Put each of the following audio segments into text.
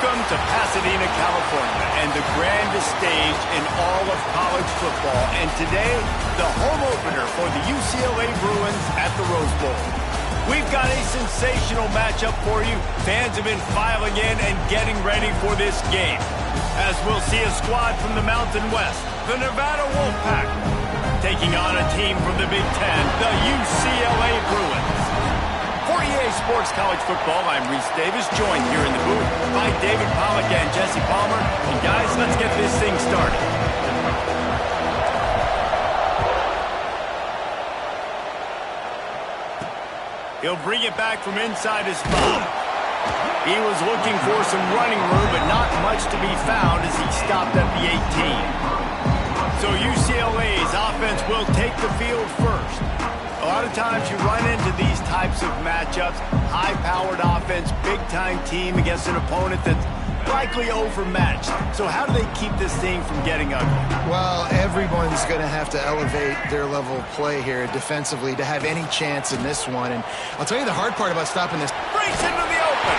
Welcome to Pasadena, California, and the grandest stage in all of college football. And today, the home opener for the UCLA Bruins at the Rose Bowl. We've got a sensational matchup for you. Fans have been filing in and getting ready for this game. As we'll see a squad from the Mountain West, the Nevada Wolfpack, taking on a team from the Big Ten, the UCLA Bruins. For EA Sports College Football, I'm Reese Davis, joined here in the booth by David Pollack and Jesse Palmer. And guys, let's get this thing started. He'll bring it back from inside his 5. He was looking for some running room, but not much to be found as he stopped at the 18. So UCLA's offense will take the field first. A lot of times you run into these types of matchups, high-powered offense, big-time team against an opponent that's likely overmatched. So how do they keep this thing from getting ugly? Well, everyone's going to have to elevate their level of play here defensively to have any chance in this one. And I'll tell you the hard part about stopping this. Breaks into the open.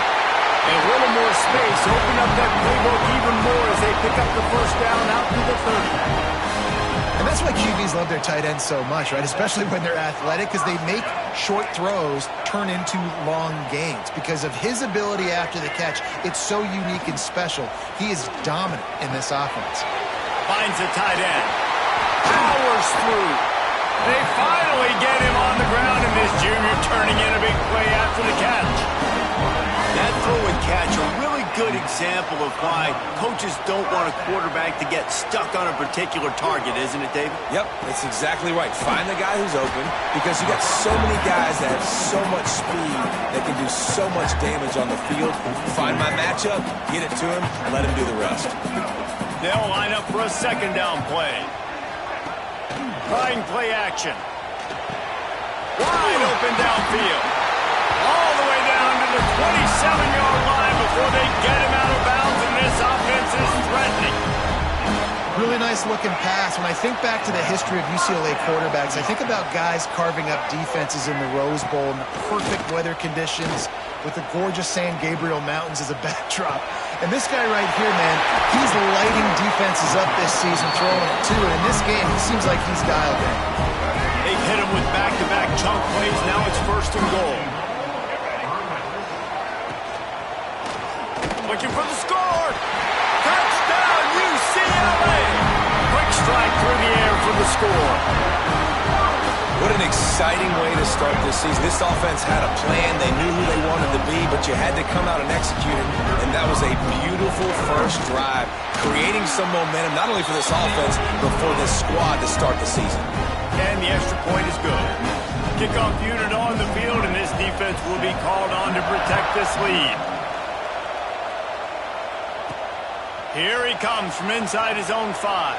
And a little more space, open up that playbook even more as they pick up the first down out to the 30. And that's why QBs love their tight ends so much, right? Especially when they're athletic, because they make short throws turn into long gains. Because of his ability after the catch, it's so unique and special. He is dominant in this offense. Finds a tight end. Powers through. They finally get him on the ground, and this junior turning in a big play after the catch. That throw and catch, a really good example of why coaches don't want a quarterback to get stuck on a particular target, isn't it, David? Yep, that's exactly right. Find the guy who's open, because you got so many guys that have so much speed that can do so much damage on the field. Find my matchup, get it to him, and let him do the rest. They'll line up for a second down play. Trying play action. Wide open downfield. All the way down to the 27-yard line before they get him out of bounds, and this offense is threatening. Really nice looking pass. When I think back to the history of UCLA quarterbacks, I think about guys carving up defenses in the Rose Bowl in the perfect weather conditions with the gorgeous San Gabriel Mountains as a backdrop. And this guy right here, man, he's lighting defenses up this season, throwing it too. And in this game, he seems like he's dialed in. They've hit him with back-to-back chunk plays. Now it's 1st and goal. Looking for the score. Touchdown, UCLA. Quick strike through the air for the score. What an exciting way to start this season. This offense had a plan. They knew who they wanted to be, but you had to come out and execute it. And that was a beautiful first drive, creating some momentum, not only for this offense, but for this squad to start the season. And the extra point is good. Kickoff unit on the field, and this defense will be called on to protect this lead. Here he comes from inside his own 5.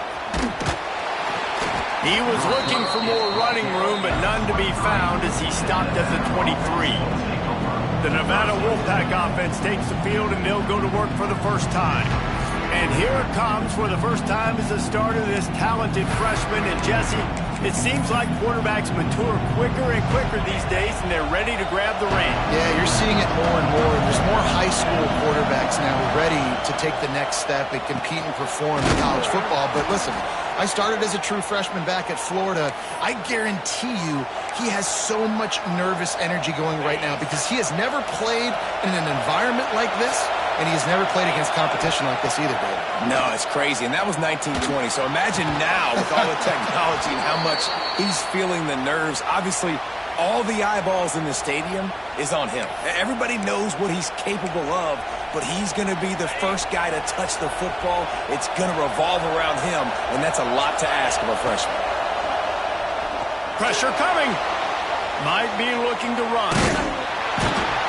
He was looking for more running room, but none to be found as he stopped at the 23. The Nevada Wolfpack offense takes the field, and they'll go to work for the first time. And here it comes for the first time as a starter, this talented freshman. And Jesse, it seems like quarterbacks mature quicker and quicker these days, and they're ready to grab the reins. Yeah, you're seeing it more and more. There's more high school quarterbacks now ready to take the next step and compete and perform in college football. But listen, I started as a true freshman back at Florida. I guarantee you he has so much nervous energy going right now because he has never played in an environment like this, and he has never played against competition like this either, David. No, it's crazy, and that was 1920. So imagine now with all the technology and how much he's feeling the nerves. Obviously, all the eyeballs in the stadium is on him. Everybody knows what he's capable of, but he's going to be the first guy to touch the football. It's going to revolve around him, and that's a lot to ask of a freshman. Pressure coming. Might be looking to run.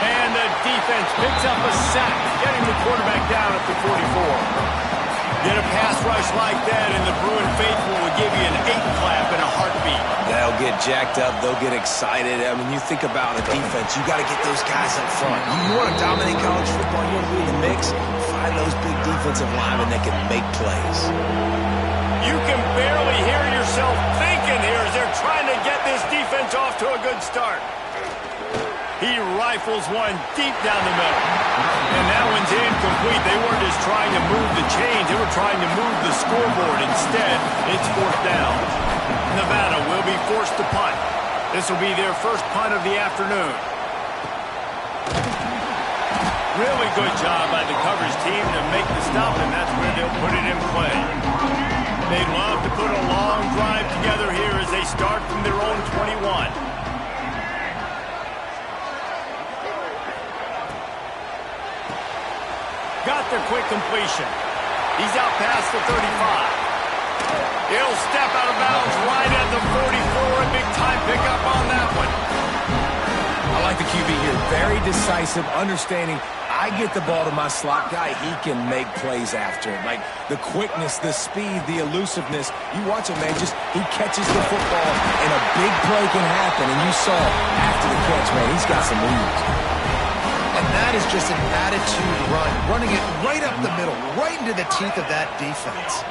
And the defense picks up a sack, getting the quarterback down at the 44. Get a pass rush like that, and the Bruin faithful will give you an 8-clap in a heartbeat. They'll get jacked up. They'll get excited. I mean, you think about a defense, you got to get those guys up front. You want to dominate college football, you want to be in the mix, find those big defensive linemen that can make plays. You can barely hear yourself thinking here as they're trying to get this defense off to a good start. He rifles one deep down the middle. And that one's incomplete. They weren't just trying to move the chains. They were trying to move the scoreboard. Instead, it's fourth down. Nevada will be forced to punt. This will be their first punt of the afternoon. Really good job by the coverage team to make the stop, and that's where they'll put it in play. They'd love to put a long drive together here as they start from their own 21. Got the quick completion. He's out past the 35. He'll step out of bounds right at the 44. A big time pickup on that one. I like the QB here. Very decisive, understanding. I get the ball to my slot guy, he can make plays after it. Like the quickness, the speed, the elusiveness. You watch him, man, he catches the football and a big play can happen. And you saw after the catch, man, he's got some moves. And that is just an attitude run, running it right up the middle, right into the teeth of that defense.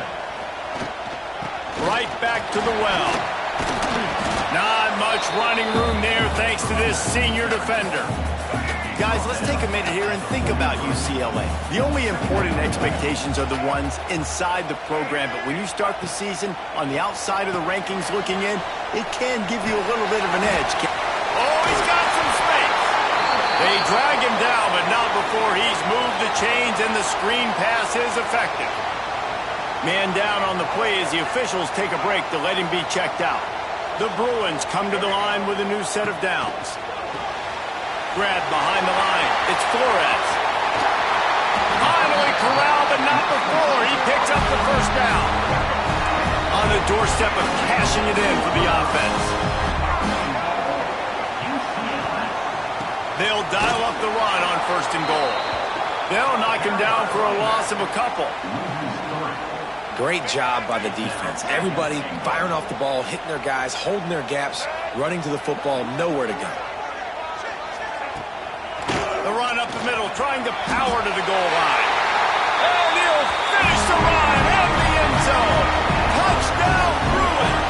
Right back to the well. Not much running room there thanks to this senior defender. Guys, let's take a minute here and think about UCLA. The only important expectations are the ones inside the program, but when you start the season on the outside of the rankings looking in, it can give you a little bit of an edge. Oh, he's got some space. They drag him down, but not before he's moved the chains and the screen pass is effective. Man down on the play as the officials take a break to let him be checked out. The Bruins come to the line with a new set of downs. Grab behind the line. It's Flores. Finally corralled, but not before. He picks up the first down. On the doorstep of cashing it in for the offense. They'll dial up the run on first and goal. They'll knock him down for a loss of a couple. Great job by the defense. Everybody firing off the ball, hitting their guys, holding their gaps, running to the football, nowhere to go. The run up the middle, trying to power to the goal line. And he'll finish the run in the end zone. Touchdown, Bruins.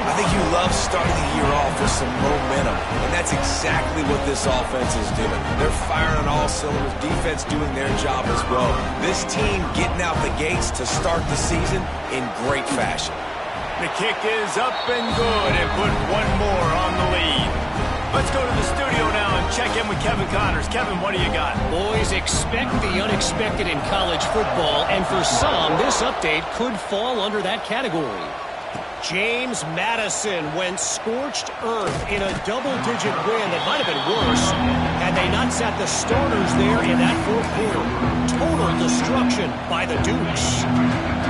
I think you love starting the year off with some momentum, and that's exactly what this offense is doing. They're firing on all cylinders, defense doing their job as well. This team getting out the gates to start the season in great fashion. The kick is up and good and put one more on the lead. Let's go to the studio now and check in with Kevin Connors. Kevin, what do you got? Boys, expect the unexpected in college football, and for some, this update could fall under that category. James Madison went scorched earth in a double-digit win that might have been worse had they not sat the starters there in that fourth quarter. Total destruction by the Dukes.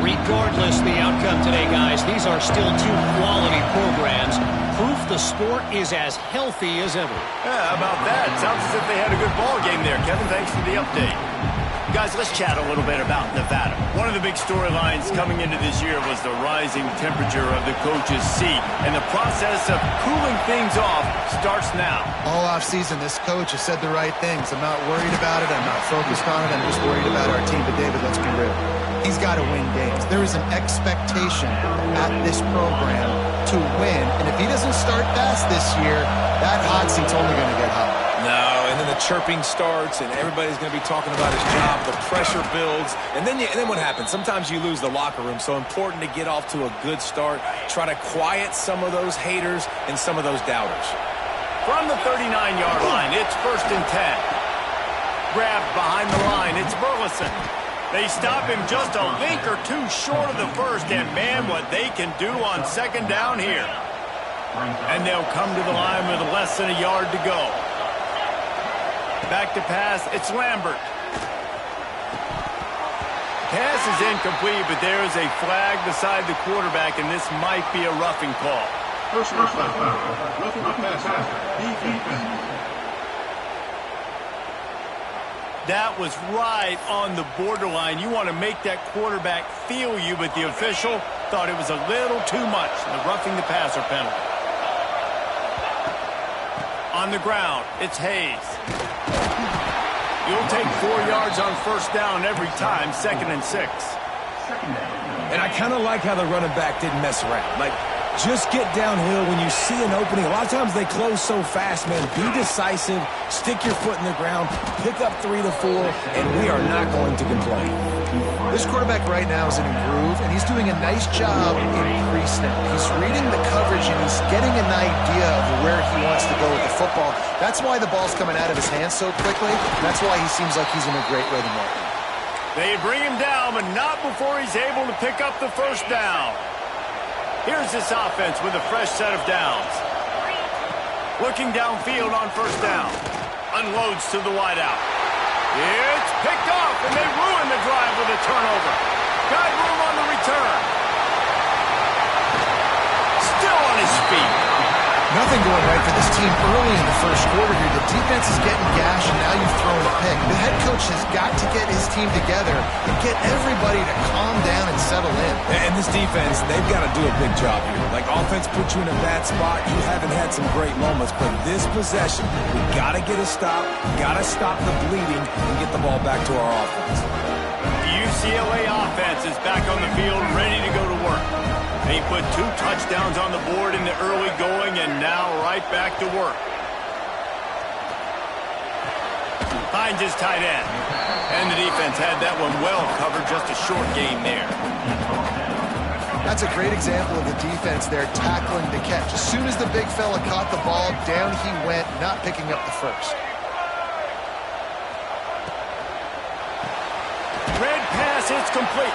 Regardless the outcome today, guys, these are still two quality programs. Proof the sport is as healthy as ever. Yeah, how about that? Sounds as if they had a good ball game there. Kevin, thanks for the update. Guys, let's chat a little bit about Nevada. One of the big storylines coming into this year was the rising temperature of the coach's seat, and the process of cooling things off starts now. All offseason, this coach has said the right things. I'm not worried about it. I'm not focused on it. I'm just worried about our team. But, David, let's be real. He's got to win games. There is an expectation at this program to win, and if he doesn't start fast this year, that hot seat's only going to get hot. No, and then the chirping starts, and everybody's going to be talking about his job. The pressure builds, and then what happens? Sometimes you lose the locker room, so important to get off to a good start. Try to quiet some of those haters and some of those doubters. From the 39-yard line, it's 1st and 10. Grabbed behind the line, it's Burleson. They stop him just a link or two short of the first, and man, what they can do on second down here. And they'll come to the line with less than a yard to go. Back to pass, it's Lambert. Pass is incomplete, but there is a flag beside the quarterback, and this might be a roughing call. Personal foul. Roughing the pass. That was right on the borderline. You want to make that quarterback feel you, but the official thought it was a little too much. The roughing the passer penalty. On the ground, it's Hayes. You'll take 4 yards on first down every time, 2nd and 6. And I kind of like how the running back didn't mess around. Like, Just get downhill when you see an opening. A lot of times they close so fast, man. Be decisive, stick your foot in the ground, pick up 3 to 4, and we are not going to complain. This quarterback right now is in a groove, and he's doing a nice job in pre-snap. He's reading the coverage, and he's getting an idea of where he wants to go with the football. That's why the ball's coming out of his hands so quickly. That's why he seems like he's in a great rhythm right now. They bring him down, but not before he's able to pick up the first down. Here's this offense with a fresh set of downs. Looking downfield on first down. Unloads to the wideout. It's picked off, and they ruin the drive with a turnover. Got room on the return. Still on his feet. Nothing going right for this team early in the first quarter here. The defense is getting gashed, and now you've thrown a pick. The head coach has got to get his team together and get everybody to calm down and settle in. And this defense, they've got to do a big job here. Like, offense puts you in a bad spot. You haven't had some great moments, but this possession, we got to get a stop, got to stop the bleeding, and get the ball back to our offense. The UCLA offense is back on the field, ready to go to work. They put 2 touchdowns on the board in the early going, and now right back to work. Finds his tight end. And the defense had that one well covered, just a short gain there. That's a great example of the defense there tackling the catch. As soon as the big fella caught the ball, down he went, not picking up the first. Red pass, it's complete.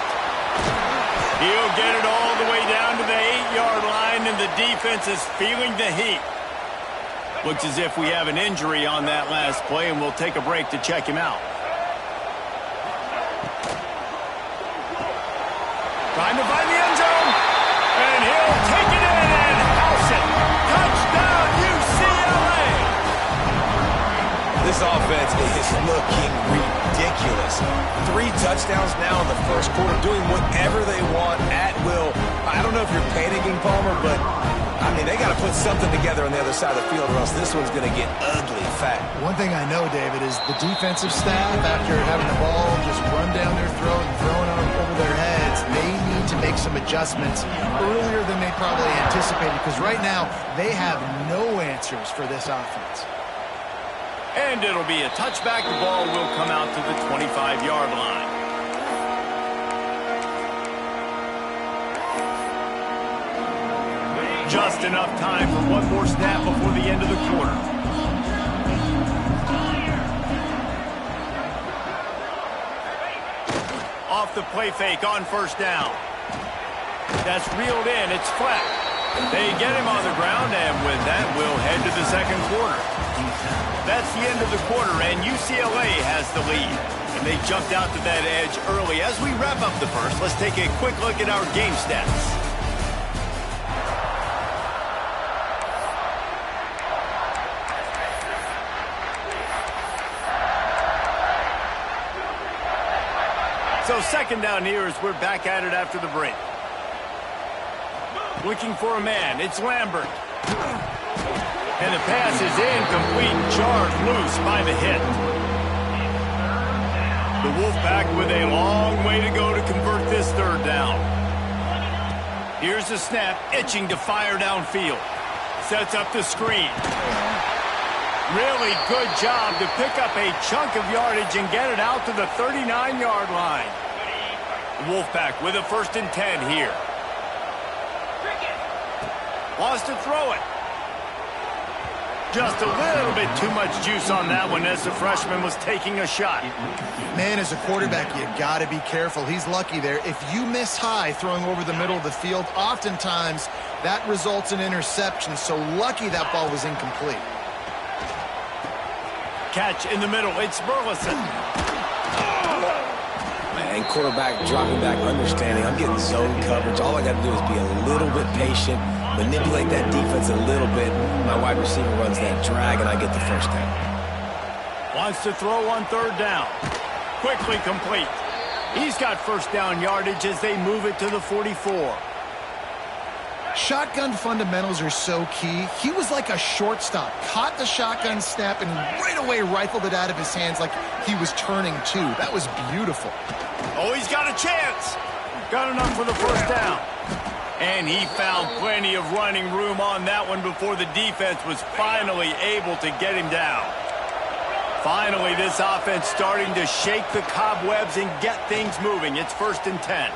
He'll get it all the way down to the 8-yard line, and the defense is feeling the heat. Looks as if we have an injury on that last play, and we'll take a break to check him out. Trying to find the end zone, and he'll take it in and house it. Touchdown, UCLA! This offense is looking ridiculous. 3 touchdowns now in the first quarter, doing whatever they want at will. I don't know if you're panicking, Palmer, but, I mean, they got to put something together on the other side of the field, or else this one's going to get ugly fat. One thing I know, David, is the defensive staff, after having the ball just run down their throat and thrown over their heads, they need to make some adjustments earlier than they probably anticipated, because right now they have no answers for this offense. And it'll be a touchback. The ball will come out to the 25-yard line. Just enough time for one more snap before the end of the quarter. Off the play fake on first down. That's reeled in. It's flat. They get him on the ground, and with that, we'll head to the second quarter. That's the end of the quarter, and UCLA has the lead. And they jumped out to that edge early. As we wrap up the first, let's take a quick look at our game stats. So second down here as we're back at it after the break. Looking for a man. It's Lambert. And the pass is incomplete, charged loose by the hit. The Wolfpack with a long way to go to convert this third down. Here's the snap, itching to fire downfield. Sets up the screen. Really good job to pick up a chunk of yardage and get it out to the 39-yard line. Wolfpack with a 1st and 10 here. Wants to throw it. Just a little bit too much juice on that one as the freshman was taking a shot. Man, as a quarterback, you got to be careful. He's lucky there. If you miss high throwing over the middle of the field, oftentimes that results in interception. So lucky that ball was incomplete. Catch in the middle. It's Burleson. And quarterback dropping back, understanding. I'm getting zone coverage. All I got to do is be a little bit patient, manipulate that defense a little bit. My wide receiver runs that drag, and I get the first down. Wants to throw on third down. Quickly complete. He's got first down yardage as they move it to the 44. Shotgun fundamentals are so key. He was like a shortstop. Caught the shotgun snap and right away rifled it out of his hands like he was turning two. That was beautiful. Oh, he's got a chance. Got enough for the first down. And he found plenty of running room on that one before the defense was finally able to get him down. Finally, this offense starting to shake the cobwebs and get things moving. It's 1st and 10.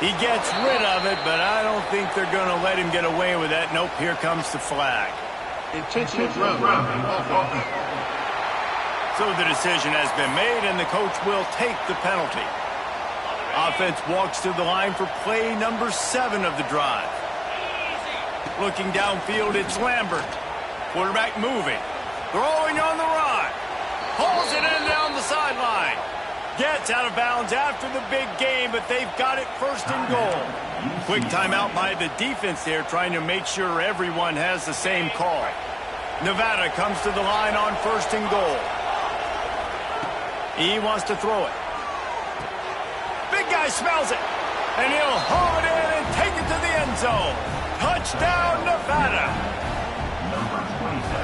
He gets rid of it, but I don't think they're going to let him get away with that. Nope, here comes the flag. Intentional grounding offense. So the decision has been made, and the coach will take the penalty. Offense walks to the line for play number 7 of the drive. Looking downfield, it's Lambert. Quarterback moving. Throwing on the run. Pulls it in down the sideline. Gets out of bounds after the big game, but they've got it 1st and goal. Quick timeout by the defense there, trying to make sure everyone has the same call. Nevada comes to the line on 1st and goal. He wants to throw it. Big guy smells it, and he'll haul it in and take it to the end zone. Touchdown, Nevada.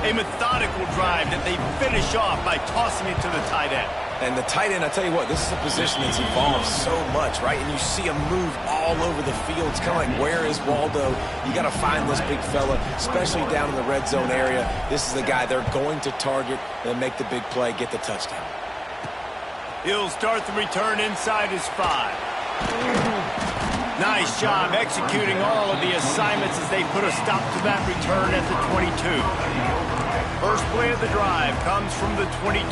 A methodical drive that they finish off by tossing it to the tight end. And the tight end, I tell you what, this is a position that's evolved so much, right? And you see him move all over the field. It's kind of like, where is Waldo? You got to find this big fella, especially down in the red zone area. This is the guy they're going to target and make the big play, get the touchdown. He'll start the return inside his 5. Nice job executing all of the assignments as they put a stop to that return at the 22. First play of the drive comes from the 22.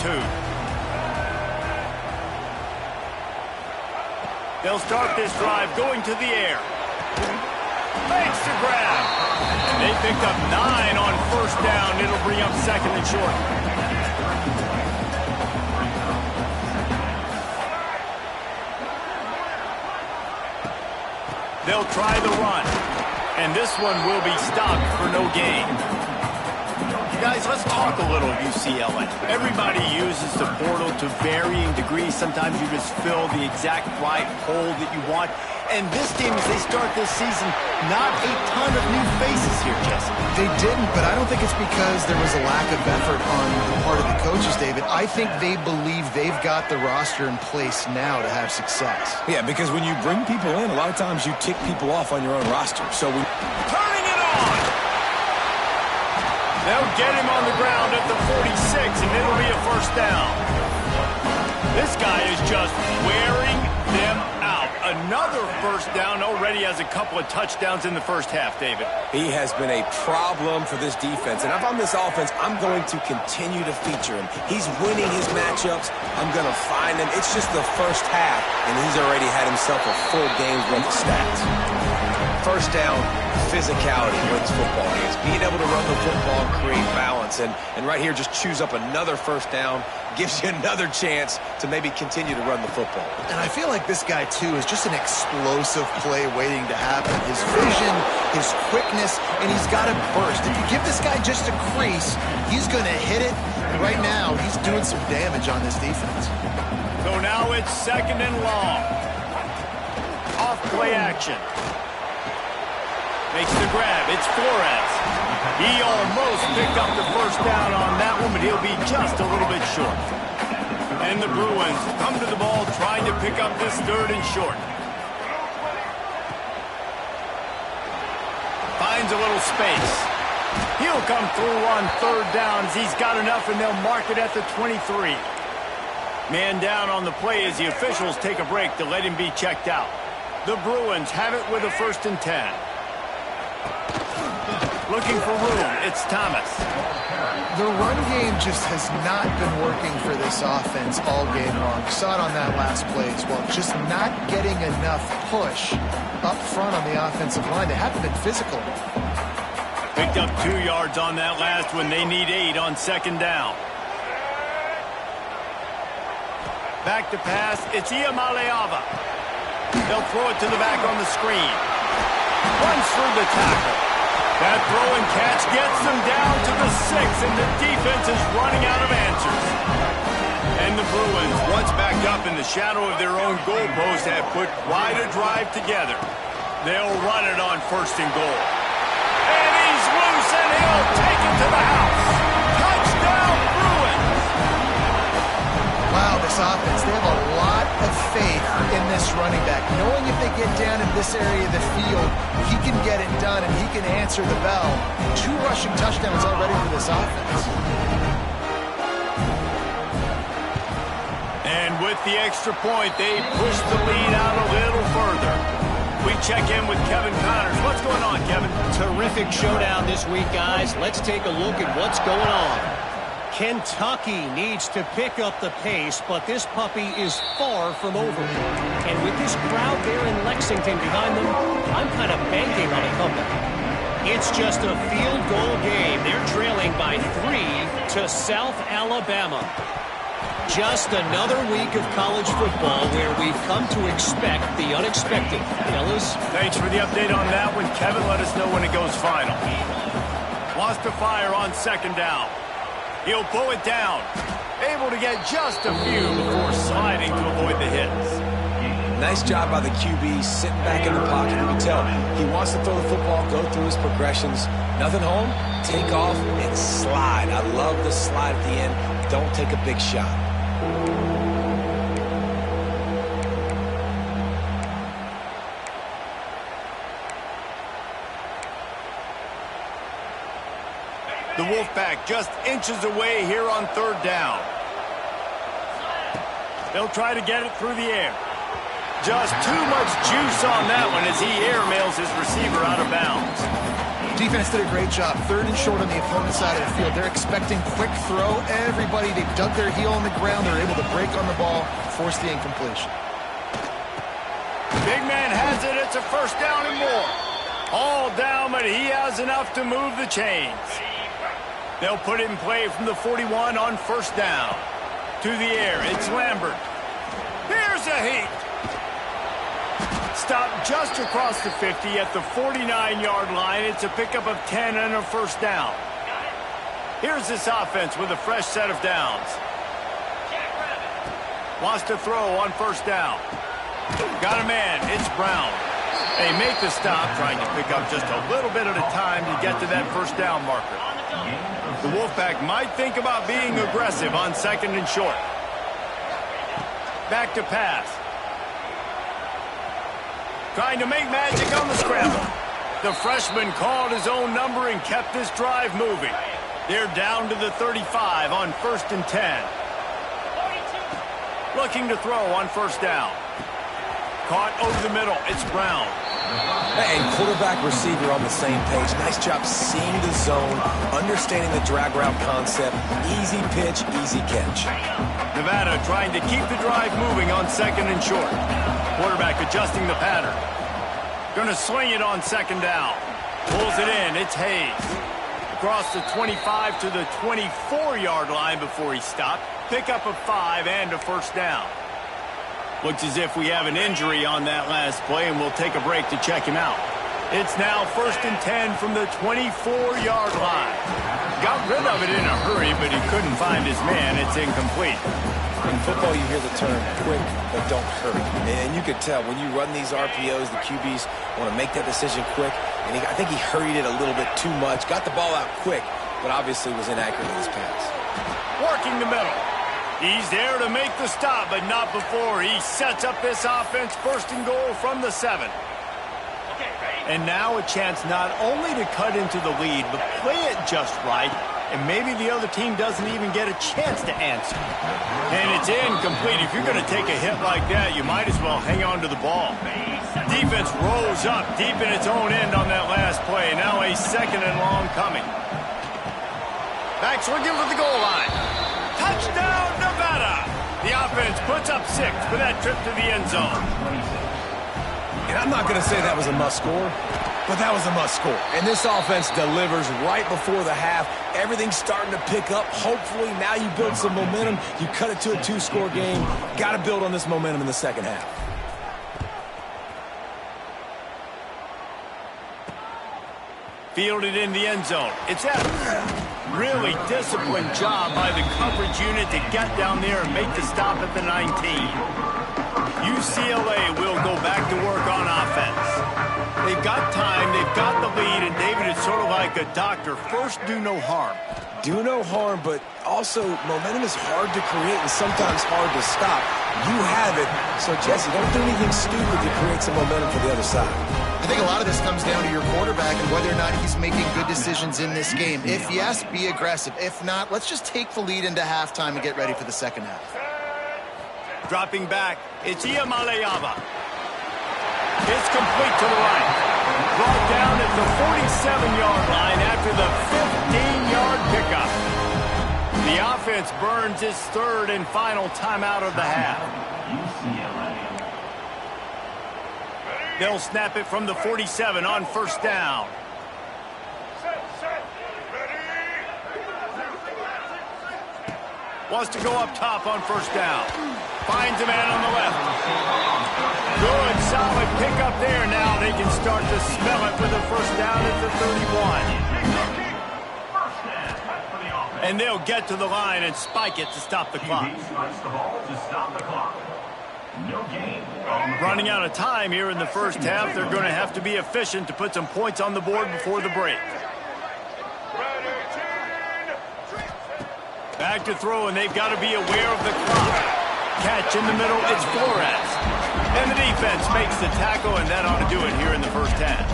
They'll start this drive going to the air. Makes the grab. They picked up 9 on 1st down. It'll bring up 2nd and short. They'll try the run, and this one will be stopped for no gain. Guys, let's talk a little UCLA. Everybody uses the portal to varying degrees. Sometimes you just fill the exact right hole that you want. And this team, as they start this season, not a ton of new faces here, Jesse. They didn't, but I don't think it's because there was a lack of effort on the part of the coaches, David. I think they believe they've got the roster in place now to have success. Yeah, because when you bring people in, a lot of times you tick people off on your own roster. So turning it on! They'll get him on the ground at the 46, and it'll be a 1st down. This guy is just wearing them out. Another 1st down, already has a couple of touchdowns in the 1st half, David. He has been a problem for this defense. And if I'm this offense, I'm going to continue to feature him. He's winning his matchups. I'm going to find him. It's just the 1st half, and he's already had himself a full game's worth of stats. 1st down, physicality wins football games. Being able to run the football and create balance. And right here, just choose up another 1st down. Gives you another chance to maybe continue to run the football. And I feel like this guy, too, is just an explosive play waiting to happen. His vision, his quickness, and he's got a burst. If you give this guy just a crease, he's going to hit it. And right now, he's doing some damage on this defense. So now it's 2nd and long. Off play action. Makes the grab. It's Flores. He almost picked up the 1st down on that one, but he'll be just a little bit short. And the Bruins come to the ball trying to pick up this 3rd and short. Finds a little space. He'll come through on 3rd down as he's got enough, and they'll mark it at the 23. Man down on the play as the officials take a break to let him be checked out. The Bruins have it with a 1st and 10. Looking for room, it's Thomas. The run game just has not been working for this offense all game long. You saw it on that last play as well. Just not getting enough push up front on the offensive line. They haven't been physical. Picked up 2 yards on that last one. They need 8 on 2nd down. Back to pass, it's Iamaleava. They'll throw it to the back on the screen. Runs through the tackle. That throw and catch gets them down to the 6, and the defense is running out of answers. And the Bruins, once backed up in the shadow of their own goalpost, have put quite a drive together. They'll run it on 1st and goal. And he's loose, and he'll take it to the house. Touchdown, Bruins! Wow, this offense, they have a lot of faith in this best running back, knowing if they get down in this area of the field, he can get it done and he can answer the bell. 2 rushing touchdowns already for this offense. And with the extra point, they push the lead out a little further. We check in with Kevin Connors. What's going on, Kevin? Terrific showdown this week, guys. Let's take a look at what's going on. Kentucky needs to pick up the pace, but this puppy is far from over. And with this crowd there in Lexington behind them, I'm kind of banking on a comeback. It's just a field goal game. They're trailing by 3 to South Alabama. Just another week of college football where we've come to expect the unexpected. Fellas? Thanks for the update on that one, Kevin. Let us know when it goes final. Wants to fire on second down. He'll pull it down. Able to get just a few before sliding to avoid the hits. Nice job by the QB, sitting back in the pocket. You can tell he wants to throw the football, go through his progressions. Nothing home, take off, and slide. I love the slide at the end. Don't take a big shot. The Wolfpack just inches away here on third down. They'll try to get it through the air. Just too much juice on that one as he airmails his receiver out of bounds. Defense did a great job. 3rd and short on the opponent's side of the field. They're expecting quick throw. Everybody, they dug their heel on the ground. They're able to break on the ball, force the incompletion. Big man has it. It's a first down and more. All down, but he has enough to move the chains. They'll put it in play from the 41 on first down. To the air, it's Lambert. Here's a heat. Stop just across the 50 at the 49-yard line. It's a pickup of 10 and a first down. Here's this offense with a fresh set of downs. Wants to throw on first down. Got a man. It's Brown. They make the stop, trying to pick up just a little bit at a time to get to that first down marker. The Wolfpack might think about being aggressive on second and short. Back to pass. Trying to make magic on the scramble. The freshman called his own number and kept this drive moving. They're down to the 35 on 1st and 10. Looking to throw on first down. Caught over the middle. It's Brown. And quarterback receiver on the same page. Nice job seeing the zone, understanding the drag route concept. Easy pitch, easy catch. Nevada trying to keep the drive moving on second and short. Quarterback adjusting the pattern. Going to swing it on second down. Pulls it in. It's Hayes. Across the 25 to the 24-yard line before he stopped. Pickup of 5 and a first down. Looks as if we have an injury on that last play, and we'll take a break to check him out. It's now 1st and 10 from the 24-yard line. Got rid of it in a hurry, but he couldn't find his man. It's incomplete. In football, you hear the term quick, but don't hurry. And you could tell when you run these RPOs, the QBs want to make that decision quick. And I think he hurried it a little bit too much. Got the ball out quick, but obviously was inaccurate in his pass. Working the middle. He's there to make the stop, but not before he sets up this offense. 1st and goal from the 7. And now a chance not only to cut into the lead, but play it just right. And maybe the other team doesn't even get a chance to answer. And it's incomplete. If you're going to take a hit like that, you might as well hang on to the ball. Defense rolls up deep in its own end on that last play. Now a 2nd and long coming. Back swinging for the goal line. Touchdown, Nevada! The offense puts up 6 for that trip to the end zone. And I'm not going to say that was a must-score, but that was a must-score. And this offense delivers right before the half. Everything's starting to pick up. Hopefully now you build some momentum. You cut it to a 2-score game. Got to build on this momentum in the second half. Fielded in the end zone. It's Evans. Really disciplined job by the coverage unit to get down there and make the stop at the 19. UCLA will go back to work on offense. They've got time, they've got the lead, and David, it's sort of like a doctor. First, do no harm. Do no harm, but also momentum is hard to create and sometimes hard to stop. you have it. So, Jesse, don't do anything stupid to create some momentum for the other side. I think a lot of this comes down to your quarterback and whether or not he's making good decisions in this game. If yes, be aggressive. If not, let's just take the lead into halftime and get ready for the second half. Dropping back, it's Iamaleava. It's complete to the right. Brought down at the 47-yard line after the 15-yard pickup. The offense burns its third and final timeout of the half. They'll snap it from the 47 on first down. Wants to go up top on first down. Finds a man on the left. Good, solid pickup there. Now they can start to smell it with a first down at the 31. And they'll get to the line and spike it to stop the clock. Running out of time here in the first half. They're going to have to be efficient to put some points on the board before the break. Back to throw, and they've got to be aware of the clock. Catch in the middle, it's Flores. And the defense makes the tackle, and that ought to do it here in the first half.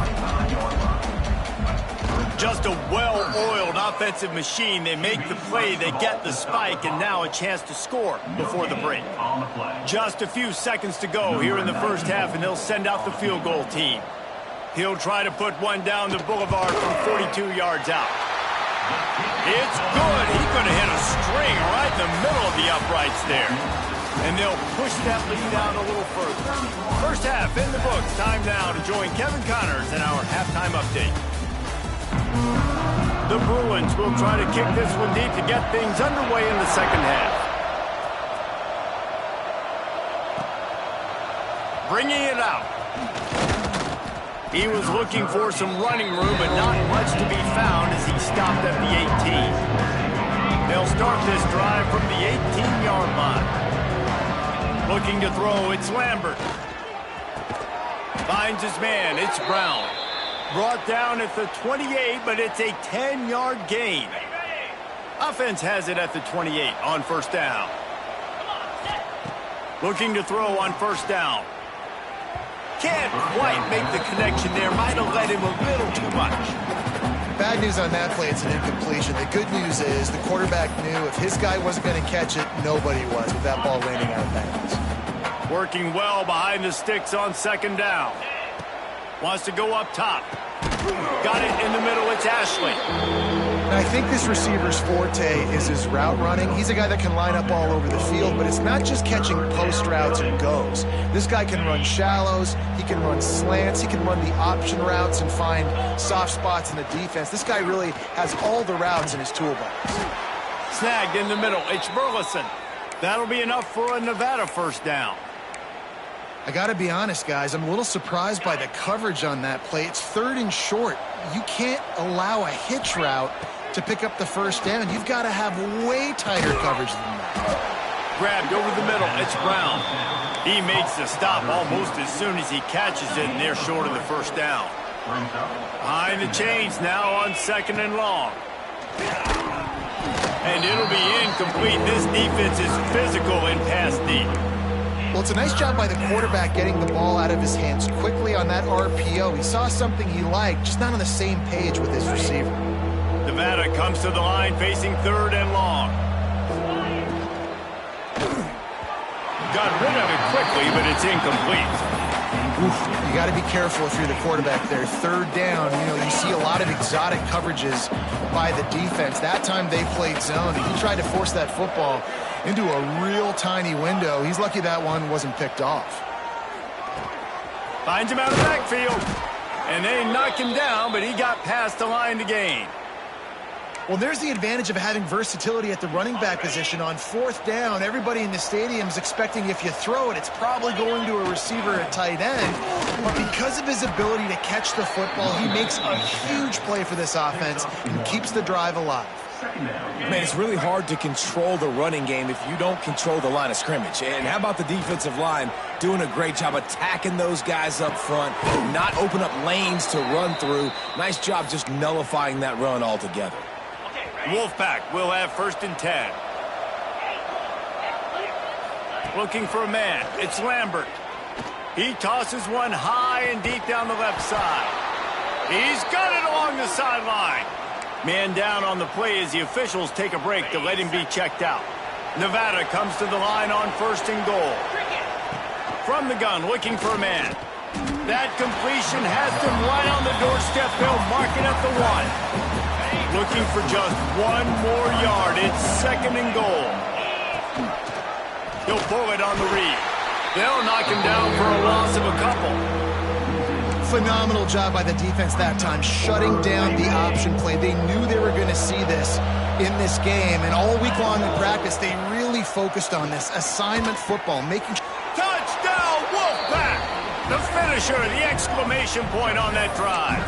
Just a well-oiled offensive machine. They make the play, they get the spike, and now a chance to score before the break. Just a few seconds to go here in the first half, and they'll send out the field goal team. He'll try to put one down the boulevard from 42 yards out. It's good. He's going to hit a string right in the middle of the uprights there. And they'll push that lead out a little further. First half in the books. Time now to join Kevin Connors in our halftime update. The Bruins will try to kick this one deep to get things underway in the second half. Bringing it out. He was looking for some running room, but not much to be found as he stopped at the 18. They'll start this drive from the 18-yard line. Looking to throw, it's Lambert. Finds his man, it's Brown. Brought down at the 28, but it's a 10-yard gain. Offense has it at the 28 on first down. Looking to throw on first down. Can't quite make the connection there. Might have let him a little too much. Bad news on that play, it's an incompletion. The good news is the quarterback knew if his guy wasn't going to catch it, nobody was with that ball landing out of bounds. Working well behind the sticks on second down. Wants to go up top. Got it in the middle, it's Ashley. Now, I think this receiver's forte is his route running. He's a guy that can line up all over the field, but it's not just catching post routes and goes. This guy can run shallows, he can run slants, he can run the option routes and find soft spots in the defense. This guy really has all the routes in his toolbox. Snagged in the middle, it's Burleson. That'll be enough for a Nevada first down. I got to be honest, guys, I'm a little surprised by the coverage on that play. It's third and short. You can't allow a hitch route to pick up the first down. You've got to have way tighter coverage than that. Grabbed over the middle, it's Brown. He makes the stop almost as soon as he catches it, and they're short of the first down. Behind the chains now on second and long. And it'll be incomplete. This defense is physical in pass deep. Well, it's a nice job by the quarterback getting the ball out of his hands quickly on that RPO. He saw something he liked, just not on the same page with his receiver. Nevada comes to the line facing third and long. Got rid of it quickly, but it's incomplete. You got to be careful if you're the quarterback there. Third down, you see a lot of exotic coverages by the defense. That time they played zone, and he tried to force that football into a real tiny window. He's lucky that one wasn't picked off. Finds him out of the backfield. And they knock him down, but he got past the line to gain. Well, there's the advantage of having versatility at the running back position. On fourth down, everybody in the stadium is expecting if you throw it, it's probably going to a receiver at tight end. But because of his ability to catch the football, he makes a huge play for this offense and keeps the drive alive. Man, it's really hard to control the running game if you don't control the line of scrimmage. And how about the defensive line doing a great job attacking those guys up front, not open up lanes to run through. Nice job just nullifying that run altogether. Wolfpack will have first and 10. Looking for a man. It's Lambert. He tosses one high and deep down the left side. He's got it along the sideline. Man down on the play as the officials take a break to let him be checked out. Nevada comes to the line on 1st and goal. From the gun, looking for a man. That completion has them right on the doorstep. They'll mark it at the 1. Looking for just one more yard. It's 2nd and goal. He'll pull it on the read. They'll knock him down for a loss of a couple. Phenomenal job by the defense that time, shutting down the option play. They knew they were going to see this in this game, and all week long in practice, they really focused on this assignment football, making sure. Touchdown, Wolfpack! The finisher, the exclamation point on that drive.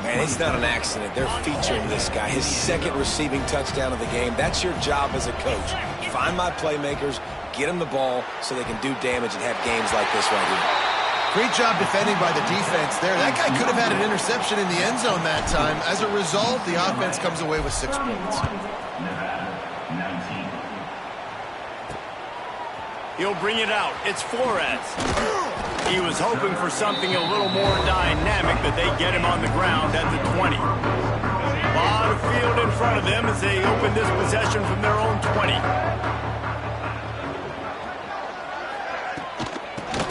Man, it's not an accident. They're featuring this guy. His 2nd receiving touchdown of the game. That's your job as a coach. Find my playmakers, get them the ball so they can do damage and have games like this right here. Great job defending by the defense there. That guy could have had an interception in the end zone that time. As a result, the offense comes away with 6 points. He'll bring it out. It's Flores. He was hoping for something a little more dynamic, but they get him on the ground at the 20. A lot of field in front of them as they open this possession from their own 20.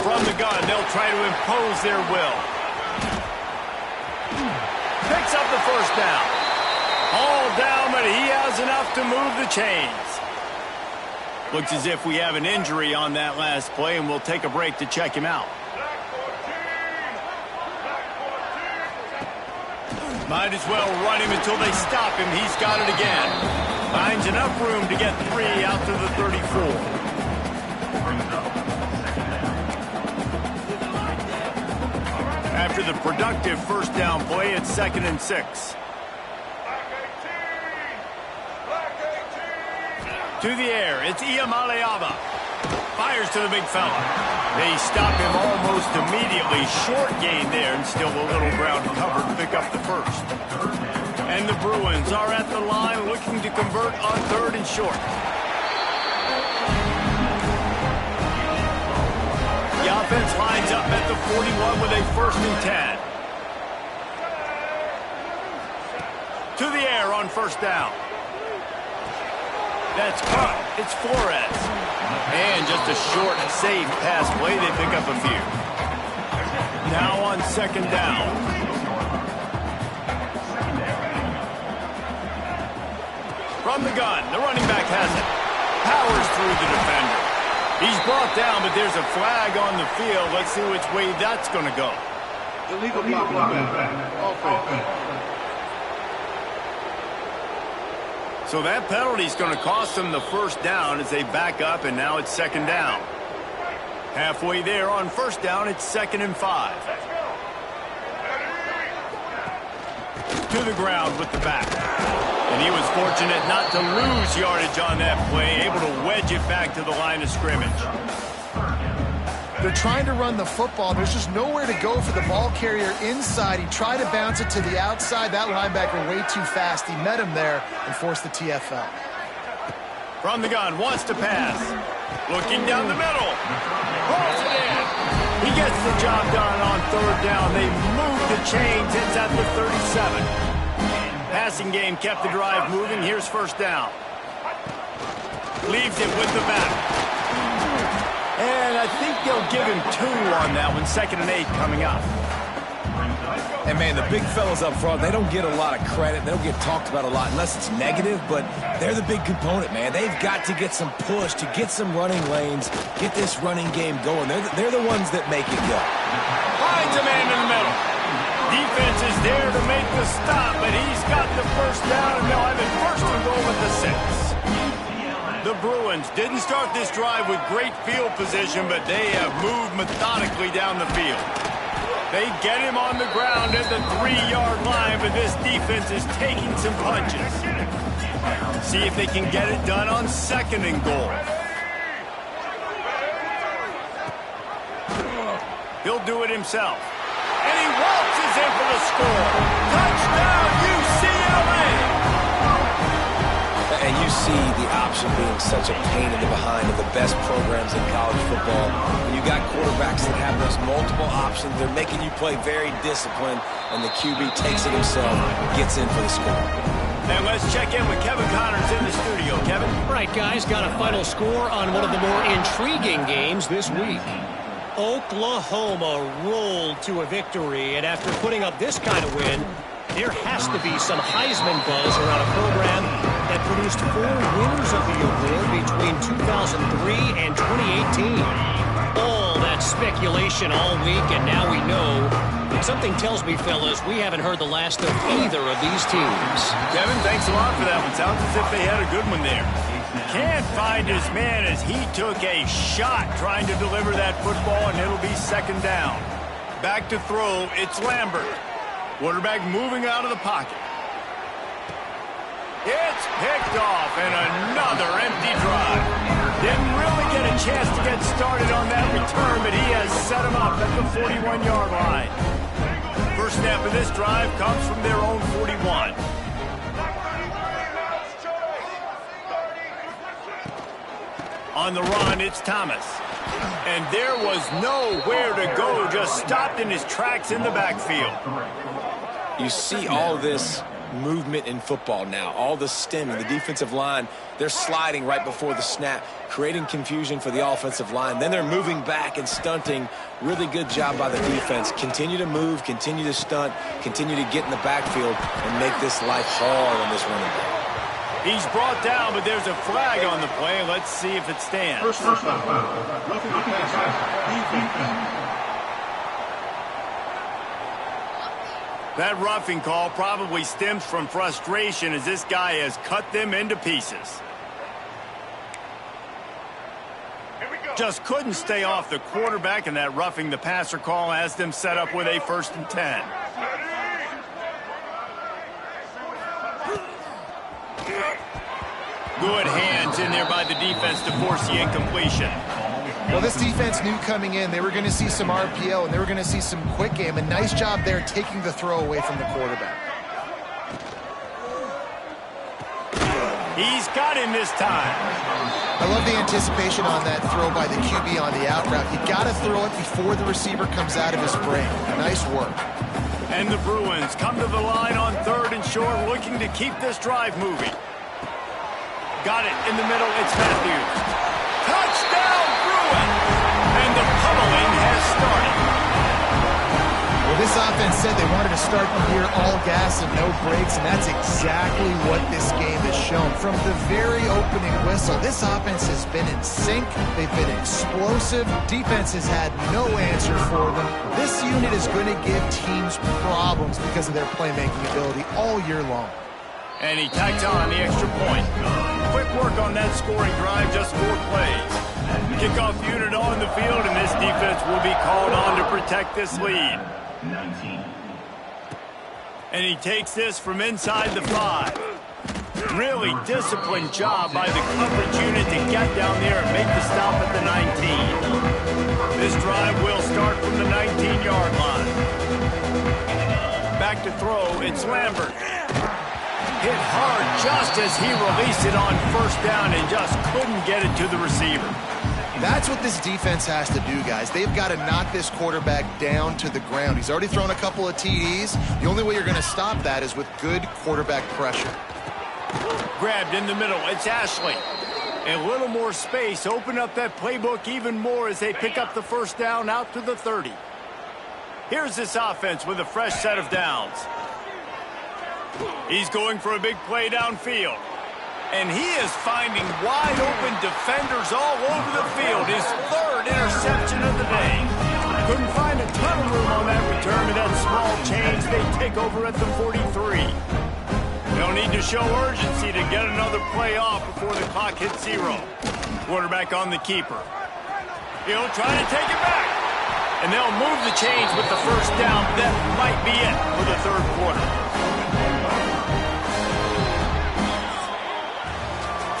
From the gun, they'll try to impose their will. Picks up the 1st down. All down, but he has enough to move the chains. Looks as if we have an injury on that last play, and we'll take a break to check him out. Might as well run him until they stop him. He's got it again. Finds enough room to get 3 out to the 34. After the productive 1st down play, it's 2nd and 6. To the air, it's Iamaleava. Fires to the big fella. They stop him almost immediately. Short gain there, and still a little ground covered to pick up the 1st. And the Bruins are at the line looking to convert on 3rd and short. The offense lines up at the 41 with a 1st and 10. To the air on 1st down. That's caught. It's Flores. And just a short, safe pass play. They pick up a few. Now on 2nd down. From the gun, the running back has it. Powers through the defender. He's brought down, but there's a flag on the field. Let's see which way that's going to go. Illegal blocking offense. So that penalty is going to cost them the 1st down as they back up, and now it's 2nd down. Halfway there on 1st down, it's 2nd and 5. To the ground with the back. And he was fortunate not to lose yardage on that play, able to wedge it back to the line of scrimmage. They're trying to run the football. There's just nowhere to go for the ball carrier inside. He tried to bounce it to the outside. That linebacker way too fast. He met him there and forced the TFL. From the gun, wants to pass. Looking down the middle. Rolls it in. He gets the job done on 3rd down. They move the chains. It's at the 37. Passing game kept the drive moving. Here's 1st down. Leaves it with the back. And I think they'll give him 2 on that one. 2nd and 8 coming up. And, man, the big fellas up front, they don't get a lot of credit. They don't get talked about a lot unless it's negative, but they're the big component, man. They've got to get some push, to get some running lanes, get this running game going. They're the ones that make it go. Finds a man in the middle. Defense is there to make the stop, but he's got the 1st down, and they'll have it 1st and goal at the 6. The Bruins didn't start this drive with great field position, but they have moved methodically down the field. They get him on the ground at the 3-yard line, but this defense is taking some punches. See if they can get it done on 2nd and goal. He'll do it himself. And he waltzes in for the score. Touchdown, UCLA! And you see the option being such a pain in the behind of the best programs in college football. When you got quarterbacks that have those multiple options, they're making you play very disciplined, and the QB takes it himself, gets in for the score. And let's check in with Kevin Connors in the studio. Kevin? Right, guys, got a final score on one of the more intriguing games this week. Oklahoma rolled to a victory, and after putting up this kind of win, there has to be some Heisman buzz around a program that produced 4 winners of the award between 2003 and 2018. All that speculation all week, and now we know. And something tells me, fellas, we haven't heard the last of either of these teams. Kevin, thanks a lot for that one. Sounds as if they had a good one there. Can't find his man as he took a shot trying to deliver that football, and it'll be second down. Back to throw, it's Lambert. Quarterback moving out of the pocket. It's picked off, and another empty drive. Didn't really get a chance to get started on that return, but he has set him up at the 41-yard line. First snap of this drive comes from their own 41. On the run, it's Thomas. And there was nowhere to go, just stopped in his tracks in the backfield. You see all this movement in football now, all the stemming, the defensive line, they're sliding right before the snap, creating confusion for the offensive line. Then they're moving back and stunting. Really good job by the defense. Continue to move, continue to stunt, continue to get in the backfield and make this life hard on this running back. He's brought down, but there's a flag on the play. Let's see if it stands. First down. Roughing the passer. That roughing call probably stems from frustration as this guy has cut them into pieces. Just couldn't stay off the quarterback, and that roughing the passer call has them set up with a 1st and 10. Good hands in there by the defense to force the incompletion. Well, this defense knew coming in they were going to see some RPO and they were going to see some quick game. A nice job there taking the throw away from the quarterback. He's got him this time. I love the anticipation on that throw by the QB on the out route. You got to throw it before the receiver comes out of his brain. Nice work. And the Bruins come to the line on 3rd and short, looking to keep this drive moving. Got it in the middle. It's Matthews. Touchdown, Bruins! And the pummeling has started. Well, this offense said they wanted to start the year all gas and no brakes, and that's exactly what this game has shown. From the very opening whistle, this offense has been in sync. They've been explosive. Defense has had no answer for them. This unit is going to give teams problems because of their playmaking ability all year long. And he tacks on the extra point. Quick work on that scoring drive, just 4 plays. Kickoff unit on the field, and this defense will be called on to protect this lead. And he takes this from inside the 5. Really disciplined job by the coverage unit to get down there and make the stop at the 19. This drive will start from the 19-yard line. Back to throw, it's Lambert. Hit hard just as he released it on 1st down and just couldn't get it to the receiver. That's what this defense has to do, guys. They've got to knock this quarterback down to the ground. He's already thrown a couple of TDs. The only way you're going to stop that is with good quarterback pressure. Grabbed in the middle. It's Ashley. A little more space. Open up that playbook even more as they pick up the 1st down out to the 30. Here's this offense with a fresh set of downs. He's going for a big play downfield. And he is finding wide open defenders all over the field. His 3rd interception of the day. Couldn't find a ton of room on that return to that small change. They take over at the 43. They'll need to show urgency to get another play off before the clock hits 0. Quarterback on the keeper. He'll try to take it back. And they'll move the chains with the 1st down. That might be it for the 3rd quarter.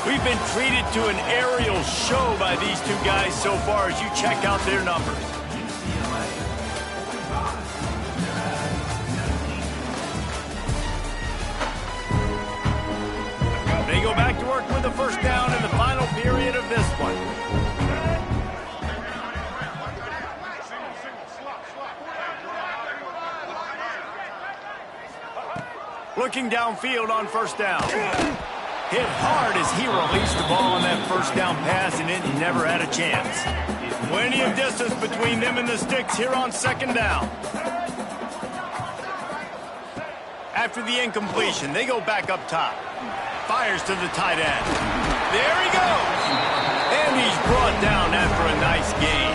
We've been treated to an aerial show by these two guys so far as you check out their numbers. They go back to work first down in the final period of this one. Looking downfield on first down. Hit hard as he released the ball on that first down pass, and it never had a chance. Plenty of distance between them and the sticks here on second down. After the incompletion, they go back up top. Fires to the tight end. There he goes. And he's brought down after a nice gain.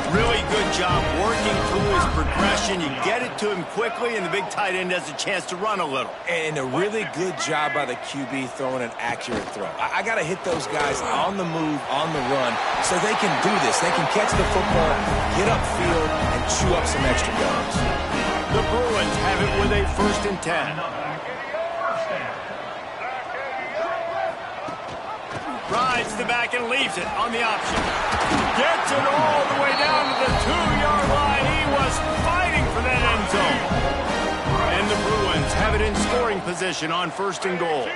Really good job working through his progression. You get it to him quickly, and the big tight end has a chance to run a little. And a really good job by the QB throwing an accurate throw. I got to hit those guys on the move, on the run, so they can do this. They can catch the football, get upfield, and chew up some extra yards. The Bruins have it with a 1st and 10. Rides the back and leaves it on the option. Gets it all the way down to the 2-yard line. He was fighting for that end zone. And the Bruins have it in scoring position on 1st and goal.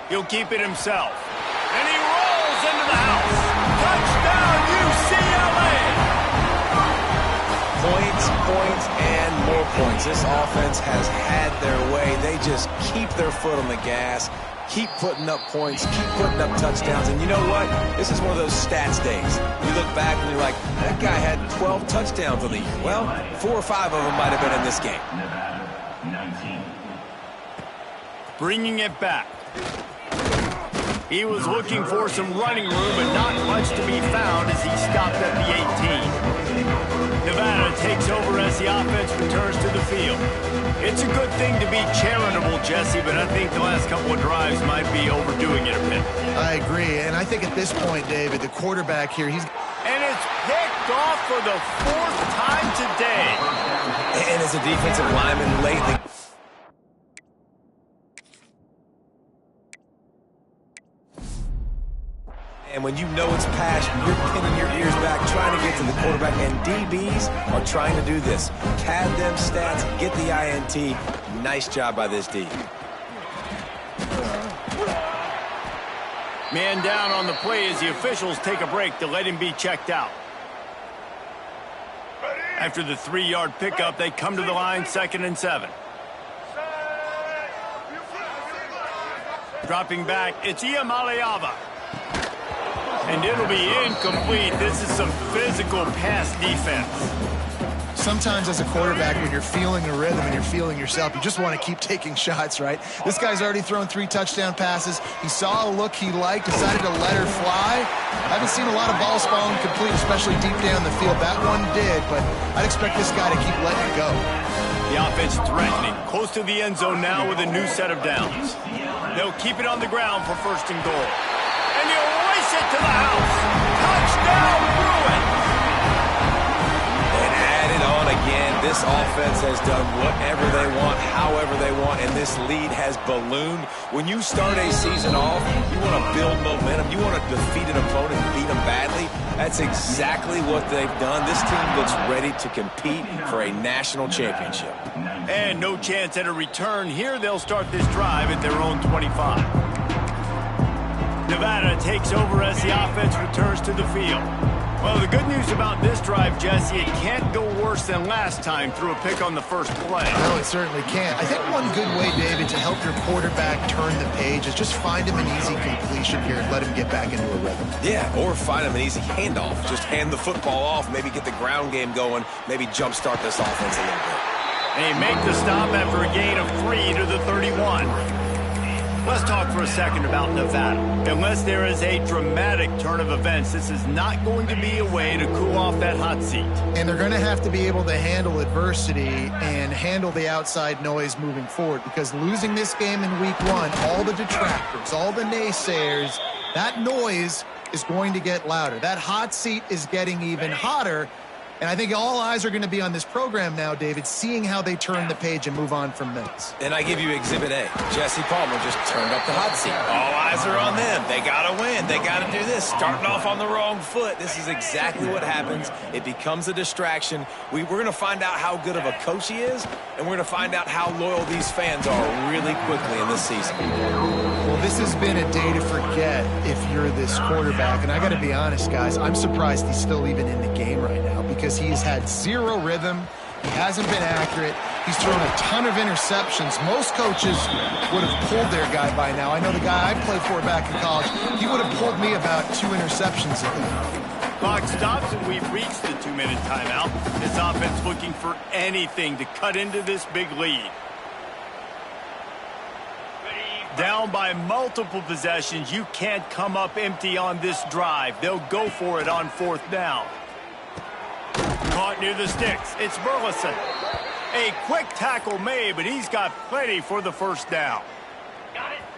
He'll keep it himself. And he rolls into the house. Touchdown, UCLA! Points, and more points. This offense has had their way. They just keep their foot on the gas, keep putting up points, keep putting up touchdowns. And you know what? This is one of those stats days. You look back and you're like, that guy had 12 touchdowns on the year. Well, 4 or 5 of them might have been in this game. Bringing it back. He was looking for some running room, but not much to be found as he stopped at the 18. Nevada takes over as the offense returns to the field. It's a good thing to be charitable, Jesse, but I think the last couple of drives might be overdoing it a bit. I agree, and I think at this point, David, the quarterback here, he's... And it's picked off for the 4th time today. And as a defensive lineman lately... And when you know it's passion, you're pinning your ears back, trying to get to the quarterback. And DBs are trying to do this. Pad them stats, get the INT. Nice job by this D. Man down on the play as the officials take a break to let him be checked out. After the 3-yard pickup, they come to the line, 2nd and 7. Dropping back, it's Iamaleava. And it'll be incomplete. This is some physical pass defense. Sometimes as a quarterback, when you're feeling a rhythm and you're feeling yourself, you just want to keep taking shots, right? This guy's already thrown 3 touchdown passes. He saw a look he liked, decided to let her fly. I haven't seen a lot of balls falling complete, especially deep down the field. That one did, but I'd expect this guy to keep letting it go. The offense threatening, close to the end zone now with a new set of downs. They'll keep it on the ground for 1st and goal. And he'll race it to the house. Touchdown, Bruins! And add it on again. This offense has done whatever they want, however they want, and this lead has ballooned. When you start a season off, you want to build momentum. You want to defeat an opponent and beat them badly. That's exactly what they've done. This team looks ready to compete for a national championship. And no chance at a return here. They'll start this drive at their own 25. Nevada takes over as the offense returns to the field. Well, the good news about this drive, Jesse, it can't go worse than last time through a pick on the first play. No, it certainly can't. I think one good way, David, to help your quarterback turn the page is just find him an easy completion here and let him get back into a rhythm. Yeah, or find him an easy handoff. Just hand the football off, maybe get the ground game going, maybe jumpstart this offense a little bit. They make the stop after a gain of 3 to the 31. Let's talk for a second about Nevada. Unless there is a dramatic turn of events, this is not going to be a way to cool off that hot seat. And they're going to have to be able to handle adversity and handle the outside noise moving forward, because losing this game in week 1, all the detractors, all the naysayers, that noise is going to get louder. That hot seat is getting even hotter. And I think all eyes are going to be on this program now, David, seeing how they turn the page and move on from minutes. And I give you Exhibit A. Jesse Palmer just turned up the hot seat. All eyes are on them. They got to win. They got to do this. Starting off on the wrong foot. This is exactly what happens. It becomes a distraction. We're going to find out how good of a coach he is, and we're going to find out how loyal these fans are really quickly in this season. Well, this has been a day to forget if you're this quarterback. And I got to be honest, guys, I'm surprised he's still even in the game right now because he's had zero rhythm. He hasn't been accurate. He's thrown a ton of interceptions. Most coaches would have pulled their guy by now. I know the guy I played for back in college, he would have pulled me about 2 interceptions ago. Clock stops, and we've reached the 2-minute timeout. This offense looking for anything to cut into this big lead. Down by multiple possessions, you can't come up empty on this drive. They'll go for it on 4th down. Caught near the sticks. It's Burleson. A quick tackle made, but he's got plenty for the first down.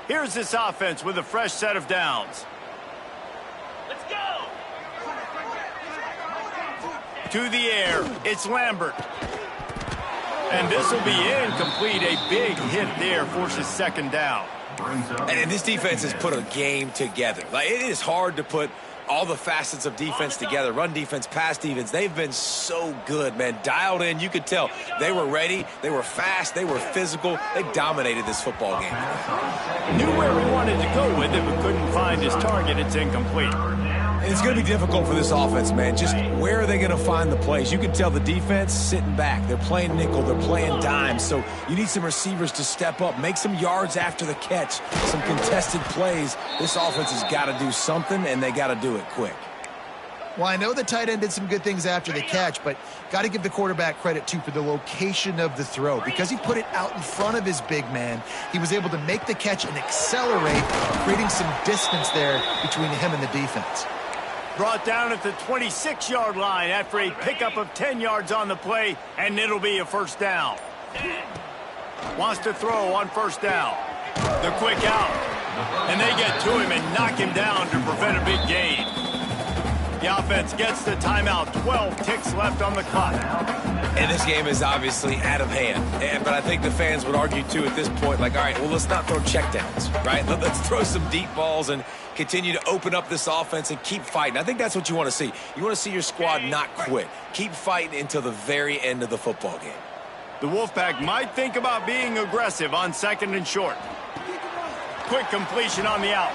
Here's this offense with a fresh set of downs. Let's go! To the air, it's Lambert. And this will be incomplete. A big hit there forces 2nd down. And this defense has put a game together. Like, it is hard to put all the facets of defense together. Run defense, pass defense. They've been so good, man. Dialed in. You could tell they were ready. They were fast. They were physical. They dominated this football game. Knew where we wanted to go with it, but couldn't find his target. It's incomplete. And it's going to be difficult for this offense, man. Just where are they going to find the plays? You can tell the defense sitting back. They're playing nickel. They're playing dime. So you need some receivers to step up, make some yards after the catch, some contested plays. This offense has got to do something, and they got to do it quick. Well, I know the tight end did some good things after the catch, but got to give the quarterback credit, too, for the location of the throw. Because he put it out in front of his big man, he was able to make the catch and accelerate, creating some distance there between him and the defense. Brought down at the 26-yard line after a pickup of 10 yards on the play, and it'll be a 1st down. Wants to throw on 1st down. The quick out. And they get to him and knock him down to prevent a big gain. The offense gets the timeout. 12 ticks left on the clock. And this game is obviously out of hand. But I think the fans would argue, too, at this point, like, all right, well, let's not throw checkdowns, right? Let's throw some deep balls and continue to open up this offense and keep fighting. I think that's what you want to see. You want to see your squad not quit. Keep fighting until the very end of the football game. The Wolfpack might think about being aggressive on 2nd and short. Quick completion on the out.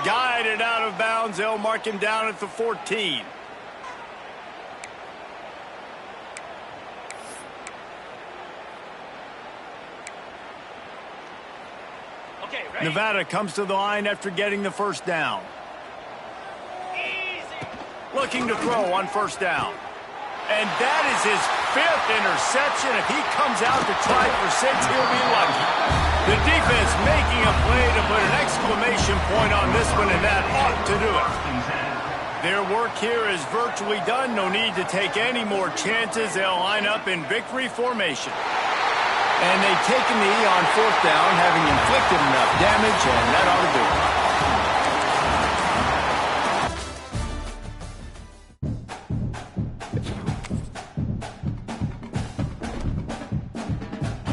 Guided out of bounds. They'll mark him down at the 14. Nevada comes to the line after getting the 1st down. Looking to throw on 1st down. And that is his 5th interception. If he comes out to try for 6, he'll be lucky. The defense making a play to put an exclamation point on this one, and that ought to do it. Their work here is virtually done. No need to take any more chances. They'll line up in victory formation. And they've taken the knee on 4th down, having inflicted enough damage, and that ought to do it.